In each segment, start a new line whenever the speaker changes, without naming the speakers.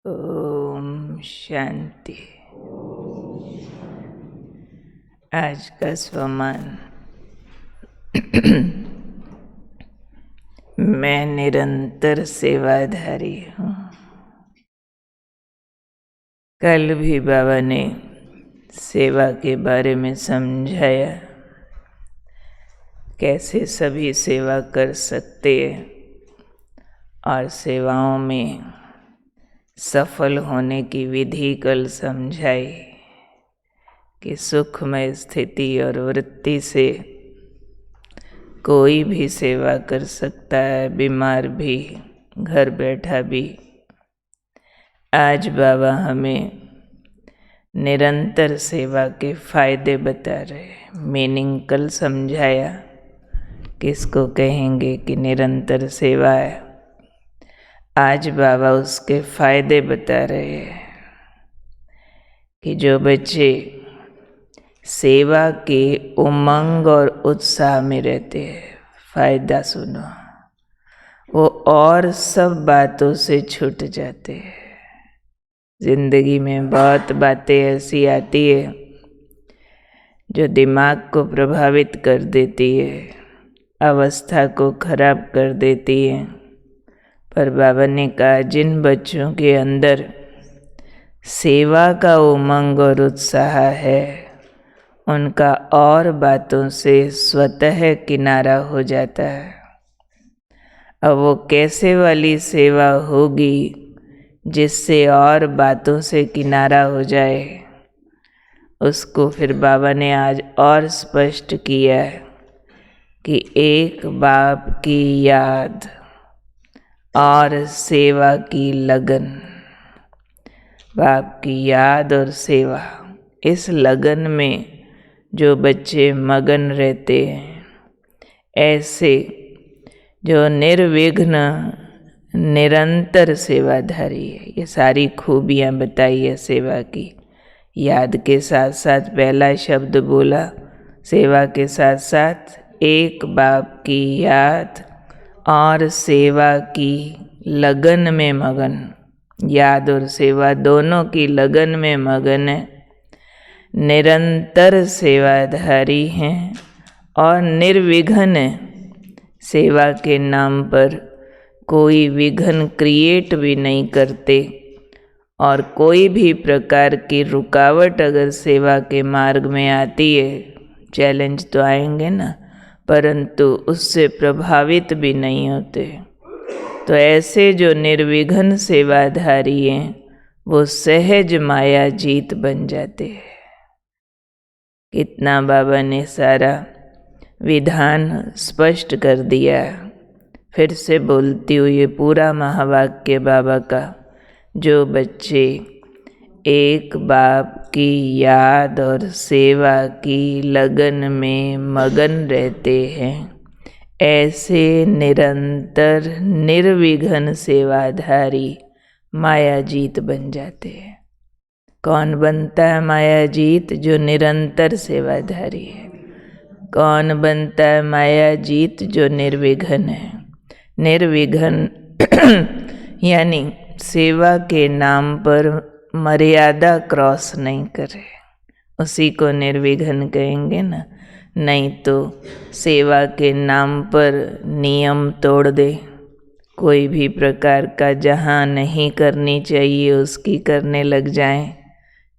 ओम शांति। आज का स्वमान। मैं निरंतर सेवाधारी हूँ। कल भी बाबा ने सेवा के बारे में समझाया, कैसे सभी सेवा कर सकते हैं और सेवाओं में सफल होने की विधि कल समझाई कि सुखमय स्थिति और वृत्ति से कोई भी सेवा कर सकता है, बीमार भी, घर बैठा भी। आज बाबा हमें निरंतर सेवा के फायदे बता रहे। मीनिंग कल समझाया, किसको कहेंगे कि निरंतर सेवा है। आज बाबा उसके फायदे बता रहे हैं कि जो बच्चे सेवा के उमंग और उत्साह में रहते हैं, फायदा सुनो, वो और सब बातों से छूट जाते हैं। जिंदगी में बहुत बातें ऐसी आती है जो दिमाग को प्रभावित कर देती है, अवस्था को खराब कर देती है। पर बाबा ने कहा, जिन बच्चों के अंदर सेवा का उमंग और उत्साह है, उनका और बातों से स्वतः किनारा हो जाता है। अब वो कैसे वाली सेवा होगी जिससे और बातों से किनारा हो जाए, उसको फिर बाबा ने आज और स्पष्ट किया कि एक बाप की याद और सेवा की लगन। बाप की याद और सेवा, इस लगन में जो बच्चे मगन रहते हैं, ऐसे जो निर्विघ्न निरंतर सेवाधारी है। ये सारी खूबियाँ बताई है सेवा की। याद के साथ साथ पहला शब्द बोला, सेवा के साथ साथ एक बाप की याद और सेवा की लगन में मगन। याद और सेवा दोनों की लगन में मगन है, निरंतर सेवाधारी हैं और निर्विघ्न है। सेवा के नाम पर कोई विघ्न क्रिएट भी नहीं करते और कोई भी प्रकार की रुकावट अगर सेवा के मार्ग में आती है, चैलेंज तो आएंगे ना, परंतु उससे प्रभावित भी नहीं होते। तो ऐसे जो निर्विघ्न सेवाधारी हैं, वो सहज माया जीत बन जाते हैं। कितना बाबा ने सारा विधान स्पष्ट कर दिया। फिर से बोलती हूँ, ये पूरा महावाक्य बाबा का। जो बच्चे एक बाप की याद और सेवा की लगन में मगन रहते हैं, ऐसे निरंतर निर्विघ्न सेवाधारी मायाजीत बन जाते हैं। कौन बनता है मायाजीत? जो निरंतर सेवाधारी है। कौन बनता है मायाजीत? जो निर्विघ्न है। निर्विघ्न यानी सेवा के नाम पर मर्यादा क्रॉस नहीं करे, उसी को निर्विघ्न कहेंगे ना। नहीं तो सेवा के नाम पर नियम तोड़ दे, कोई भी प्रकार का जहाँ नहीं करनी चाहिए उसकी करने लग जाएं,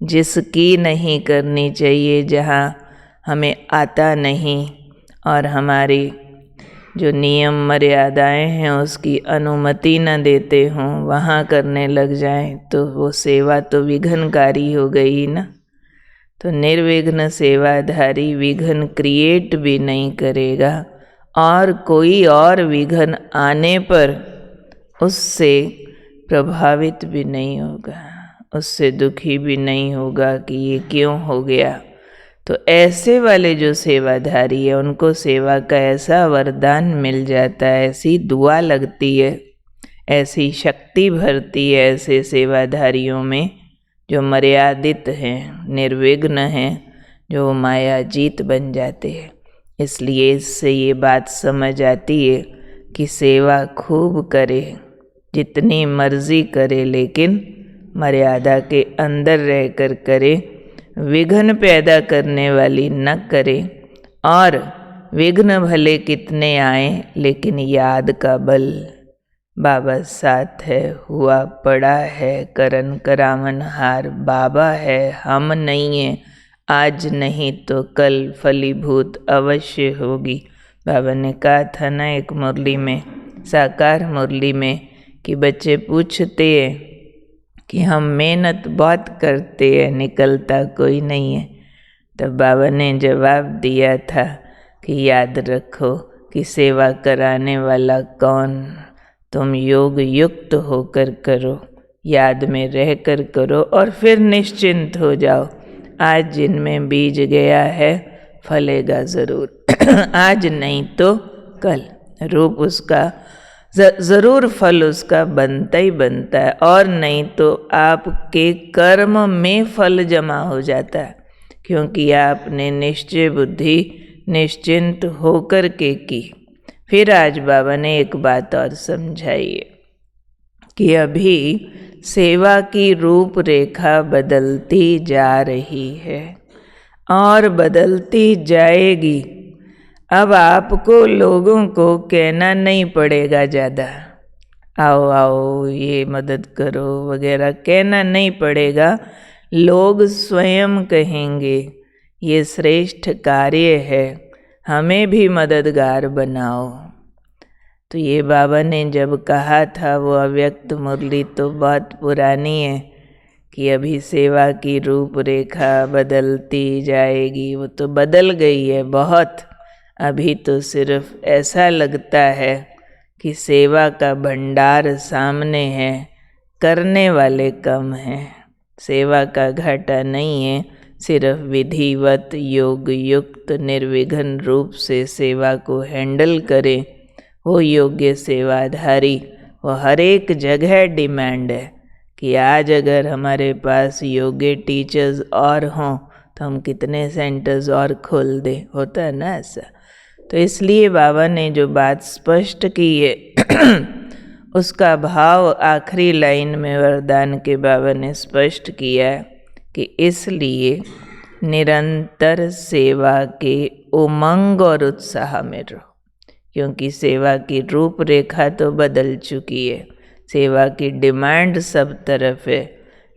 जिसकी नहीं करनी चाहिए, जहाँ हमें आता नहीं और हमारी जो नियम मर्यादाएं हैं उसकी अनुमति न देते हों, वहाँ करने लग जाएं, तो वो सेवा तो विघ्नकारी हो गई ना। तो निर्विघ्न सेवाधारी विघ्न क्रिएट भी नहीं करेगा और कोई और विघ्न आने पर उससे प्रभावित भी नहीं होगा, उससे दुखी भी नहीं होगा कि ये क्यों हो गया। तो ऐसे वाले जो सेवाधारी है, उनको सेवा का ऐसा वरदान मिल जाता है, ऐसी दुआ लगती है, ऐसी शक्ति भरती है ऐसे सेवाधारियों में जो मर्यादित हैं, निर्विघ्न हैं, जो मायाजीत बन जाते हैं। इसलिए इससे ये बात समझ आती है कि सेवा खूब करे, जितनी मर्जी करे, लेकिन मर्यादा के अंदर रहकर करे, विघ्न पैदा करने वाली न करे। और विघ्न भले कितने आए लेकिन याद का बल बाबा साथ है, हुआ पड़ा है करन करावन हार। बाबा है, हम नहीं हैं, आज नहीं तो कल फलीभूत अवश्य होगी। बाबा ने कहा था ना एक मुरली में, साकार मुरली में, कि बच्चे पूछते हैं कि हम मेहनत बहुत करते हैं, निकलता कोई नहीं है। तब बाबा ने जवाब दिया था कि याद रखो कि सेवा कराने वाला कौन, तुम योग युक्त होकर करो, याद में रहकर करो और फिर निश्चिंत हो जाओ। आज जिनमें बीज गया है फलेगा ज़रूर आज नहीं तो कल रूप उसका ज़रूर फल उसका बनता ही बनता है। और नहीं तो आपके कर्म में फल जमा हो जाता है, क्योंकि आपने निश्चय बुद्धि निश्चिंत होकर के की। फिर आज बाबा ने एक बात और समझाई कि अभी सेवा की रूपरेखा बदलती जा रही है और बदलती जाएगी। अब आपको लोगों को कहना नहीं पड़ेगा ज़्यादा, आओ आओ ये मदद करो वगैरह कहना नहीं पड़ेगा। लोग स्वयं कहेंगे ये श्रेष्ठ कार्य है, हमें भी मददगार बनाओ। तो ये बाबा ने जब कहा था, वो अव्यक्त मुरली तो बहुत पुरानी है, कि अभी सेवा की रूपरेखा बदलती जाएगी। वो तो बदल गई है बहुत। अभी तो सिर्फ ऐसा लगता है कि सेवा का भंडार सामने है, करने वाले कम हैं। सेवा का घाटा नहीं है, सिर्फ विधिवत योग युक्त निर्विघ्न रूप से सेवा को हैंडल करें, वो योग्य सेवाधारी। वो हर एक जगह डिमांड है कि आज अगर हमारे पास योग्य टीचर्स और हों तो हम कितने सेंटर्स और खोल दें, होता है ना ऐसा। तो इसलिए बाबा ने जो बात स्पष्ट की है उसका भाव आखिरी लाइन में वरदान के बाबा ने स्पष्ट किया है कि इसलिए निरंतर सेवा के उमंग और उत्साह में रहो, क्योंकि सेवा की रूपरेखा तो बदल चुकी है, सेवा की डिमांड सब तरफ है,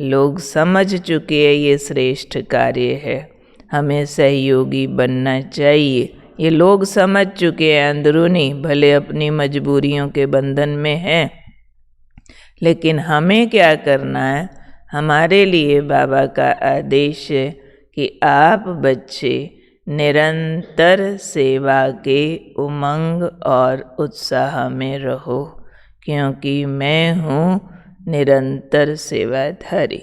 लोग समझ चुके हैं ये श्रेष्ठ कार्य है, हमें सहयोगी बनना चाहिए। ये लोग समझ चुके हैं अंदरूनी, भले अपनी मजबूरियों के बंधन में हैं, लेकिन हमें क्या करना है। हमारे लिए बाबा का आदेश है कि आप बच्चे निरंतर सेवा के उमंग और उत्साह में रहो, क्योंकि मैं हूँ निरंतर सेवाधारी।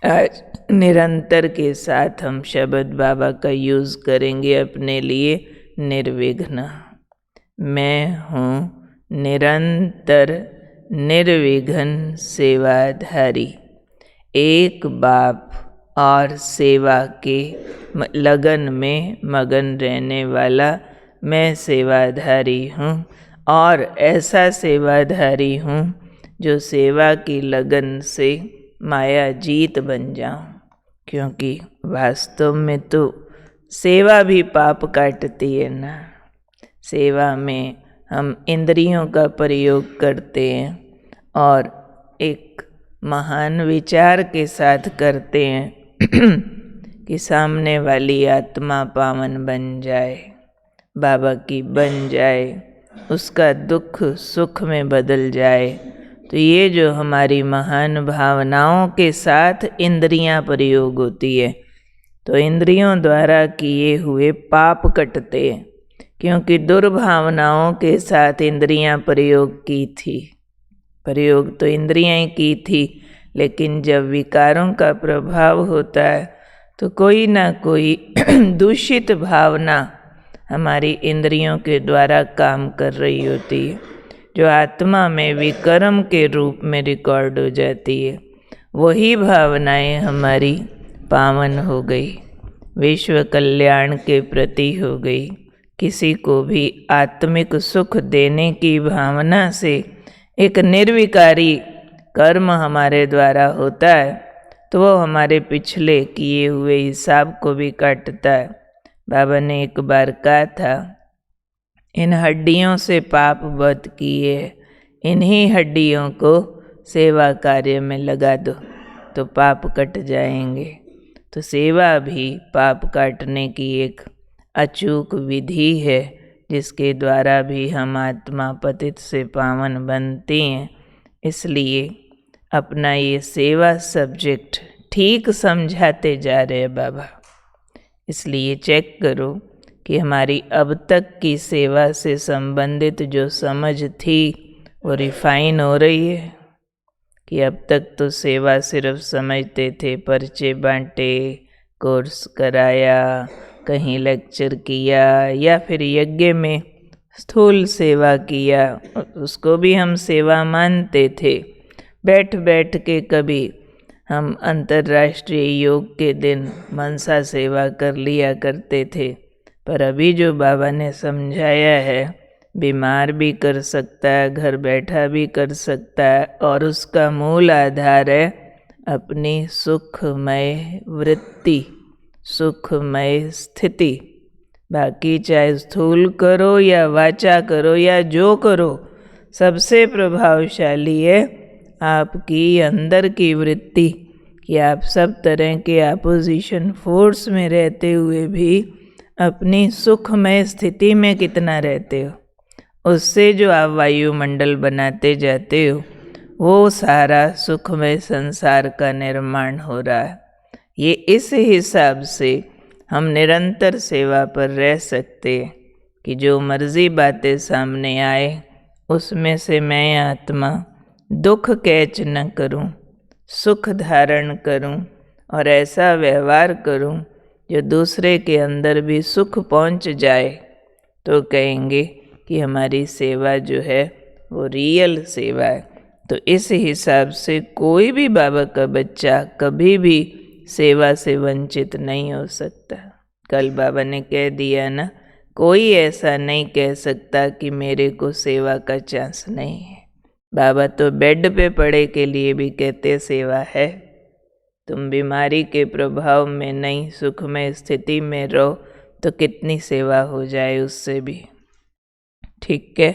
आज निरंतर के साथ हम शब्द बाबा का यूज़ करेंगे अपने लिए, निर्विघ्न। मैं हूँ निरंतर निर्विघ्न सेवाधारी। एक बाप और सेवा के लगन में मगन रहने वाला मैं सेवाधारी हूँ, और ऐसा सेवाधारी हूँ जो सेवा की लगन से माया जीत बन जाऊँ। क्योंकि वास्तव में तो सेवा भी पाप काटती है ना। सेवा में हम इंद्रियों का प्रयोग करते हैं और एक महान विचार के साथ करते हैं कि सामने वाली आत्मा पावन बन जाए, बाबा की बन जाए, उसका दुख सुख में बदल जाए। तो ये जो हमारी महान भावनाओं के साथ इंद्रियां प्रयोग होती है, तो इंद्रियों द्वारा किए हुए पाप कटते हैं, क्योंकि दुर्भावनाओं के साथ इंद्रियां प्रयोग की थी। प्रयोग तो इंद्रियां ही की थी, लेकिन जब विकारों का प्रभाव होता है तो कोई ना कोई दूषित भावना हमारी इंद्रियों के द्वारा काम कर रही होती है, जो आत्मा में विकर्म के रूप में रिकॉर्ड हो जाती है। वही भावनाएं हमारी पावन हो गई, विश्व कल्याण के प्रति हो गई। किसी को भी आत्मिक सुख देने की भावना से एक निर्विकारी कर्म हमारे द्वारा होता है तो वो हमारे पिछले किए हुए हिसाब को भी काटता है। बाबा ने एक बार कहा था, इन हड्डियों से पाप वध किए, इन्हीं हड्डियों को सेवा कार्य में लगा दो तो पाप कट जाएंगे। तो सेवा भी पाप काटने की एक अचूक विधि है, जिसके द्वारा भी हम आत्मा पतित से पावन बनते हैं। इसलिए अपना ये सेवा सब्जेक्ट ठीक समझाते जा रहे हैं बाबा। इसलिए चेक करो कि हमारी अब तक की सेवा से संबंधित जो समझ थी वो रिफाइन हो रही है, कि अब तक तो सेवा सिर्फ समझते थे, पर्चे बांटे, कोर्स कराया, कहीं लेक्चर किया या फिर यज्ञ में स्थूल सेवा किया, उसको भी हम सेवा मानते थे। बैठ बैठ के कभी हम अंतर्राष्ट्रीय योग के दिन मनसा सेवा कर लिया करते थे। पर अभी जो बाबा ने समझाया है, बीमार भी कर सकता है, घर बैठा भी कर सकता है, और उसका मूल आधार है अपनी सुखमय वृत्ति, सुखमय स्थिति। बाकी चाहे स्थूल करो या वाचा करो या जो करो, सबसे प्रभावशाली है आपकी अंदर की वृत्ति, कि आप सब तरह के अपोजिशन फोर्स में रहते हुए भी अपनी सुखमय स्थिति में कितना रहते हो। उससे जो आप वायुमंडल बनाते जाते हो, वो सारा सुखमय संसार का निर्माण हो रहा है। ये इस हिसाब से हम निरंतर सेवा पर रह सकते हैं कि जो मर्जी बातें सामने आए, उसमें से मैं आत्मा दुख कैच न करूं, सुख धारण करूं और ऐसा व्यवहार करूं जो दूसरे के अंदर भी सुख पहुंच जाए, तो कहेंगे कि हमारी सेवा जो है वो रियल सेवा है। तो इस हिसाब से कोई भी बाबा का बच्चा कभी भी सेवा से वंचित नहीं हो सकता। कल बाबा ने कह दिया ना, कोई ऐसा नहीं कह सकता कि मेरे को सेवा का चांस नहीं है। बाबा तो बेड पे पड़े के लिए भी कहते सेवा है। तुम बीमारी के प्रभाव में नहीं, सुखमय स्थिति में रहो तो कितनी सेवा हो जाए उससे भी। ठीक है।